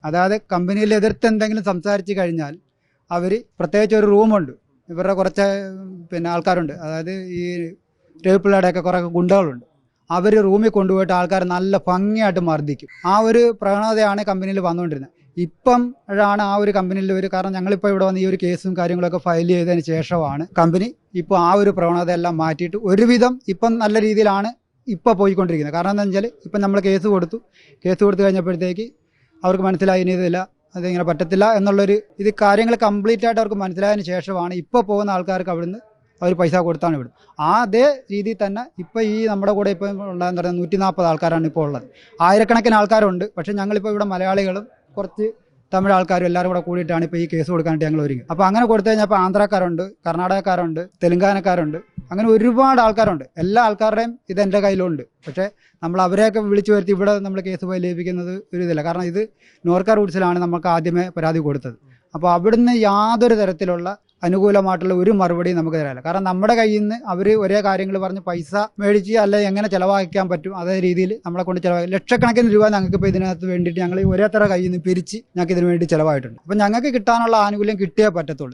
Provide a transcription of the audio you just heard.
അതായത് കമ്പനിയിൽ എതിർത്ത് എന്തെങ്കിലും സംസാരിച്ച് കഴിഞ്ഞാൽ അവർ പ്രത്യേകിച്ച് ഒരു റൂമുണ്ട്, ഇവരുടെ കുറച്ച് ആൾക്കാരുണ്ട്, അതായത് ഈ രവിപ്പിള്ളയുടെയൊക്കെ കുറേ ഗുണ്ടകളുണ്ട്. അവർ റൂമിൽ കൊണ്ടുപോയിട്ട് ആൾക്കാർ നല്ല ഭംഗിയായിട്ട് മർദ്ദിക്കും. ആ ഒരു പ്രവണതയാണ് കമ്പനിയിൽ വന്നുകൊണ്ടിരുന്നത്. ഇപ്പം ആണ് ആ ഒരു കമ്പനിയിൽ കാരണം ഞങ്ങളിപ്പോൾ ഇവിടെ വന്ന് ഈ ഒരു കേസും കാര്യങ്ങളൊക്കെ ഫയൽ ചെയ്തതിന് ശേഷമാണ് കമ്പനി ഇപ്പോൾ ആ ഒരു പ്രവണതയെല്ലാം മാറ്റിയിട്ട് ഒരുവിധം ഇപ്പം നല്ല രീതിയിലാണ് ഇപ്പോൾ പോയിക്കൊണ്ടിരിക്കുന്നത്. കാരണം എന്താണെന്ന് വെച്ചാൽ ഇപ്പം നമ്മൾ കേസ് കൊടുത്തു കഴിഞ്ഞപ്പോഴത്തേക്ക് അവർക്ക് മനസ്സിലായി ഇനി ഇതില്ല, അതിങ്ങനെ പറ്റത്തില്ല എന്നുള്ളൊരു കാര്യങ്ങൾ കംപ്ലീറ്റ് ആയിട്ട് അവർക്ക് മനസ്സിലായതിന് ശേഷമാണ് ഇപ്പോൾ പോകുന്ന ആൾക്കാർക്ക് അവിടുന്ന് അവർ പൈസ കൊടുത്താണ് വിടും. അതേ രീതിയിൽ തന്നെ ഇപ്പോൾ ഈ നമ്മുടെ കൂടെ ഇപ്പോൾ ഉണ്ടാകുന്ന 140 ആൾക്കാരാണ് ഇപ്പോൾ ഉള്ളത്. ആയിരക്കണക്കിന് ആൾക്കാരുണ്ട്. പക്ഷേ ഞങ്ങളിപ്പോൾ ഇവിടെ മലയാളികളും കുറച്ച് തമിഴ് ആൾക്കാരും എല്ലാവരും കൂടെ കൂടിയിട്ടാണ് ഇപ്പോൾ ഈ കേസ് കൊടുക്കാനായിട്ട് ഞങ്ങൾ ഒരുങ്ങി. അപ്പോൾ അങ്ങനെ കൊടുത്തു കഴിഞ്ഞാൽ ഇപ്പോൾ ആന്ധ്രാക്കാരുണ്ട്, കർണാടകക്കാരുണ്ട്, തെലുങ്കാനക്കാരുണ്ട്, അങ്ങനെ ഒരുപാട് ആൾക്കാരുണ്ട്. എല്ലാ ആൾക്കാരുടെയും ഇതെൻ്റെ കയ്യിലുണ്ട്. പക്ഷേ നമ്മൾ അവരെയൊക്കെ വിളിച്ചു വരുത്തി ഇവിടെ നമ്മൾ കേസ് പോയി ലഭിക്കുന്നത് ഒരു ഇതില്ല. കാരണം ഇത് നോർക്ക റൂട്ട്സിലാണ് നമുക്ക് ആദ്യമേ പരാതി കൊടുത്തത്. അപ്പോൾ അവിടുന്ന് യാതൊരു തരത്തിലുള്ള അനുകൂലമായിട്ടുള്ള ഒരു മറുപടിയും നമുക്ക് തരാനില്ല. കാരണം നമ്മുടെ കയ്യിൽ നിന്ന് അവർ ഒരേ കാര്യങ്ങൾ പറഞ്ഞ് പൈസ മേടിച്ച് അല്ലെങ്കിൽ എങ്ങനെ ചിലവാക്കാൻ പറ്റും അതേ രീതിയിൽ നമ്മളെ കൊണ്ട് ചിലവാക്കി ലക്ഷക്കണക്കിന് രൂപ ഞങ്ങൾക്കിപ്പോൾ ഇതിനകത്ത് വേണ്ടിയിട്ട് ഞങ്ങൾ ഓരോരുത്തരുടെ കയ്യിൽ നിന്ന് പിരിച്ച് ഞങ്ങൾക്ക് ഇതിന് വേണ്ടി ചിലവായിട്ടുണ്ട്. അപ്പം ഞങ്ങൾക്ക് കിട്ടാനുള്ള ആനുകൂല്യം കിട്ടിയേ പറ്റത്തുള്ളൂ.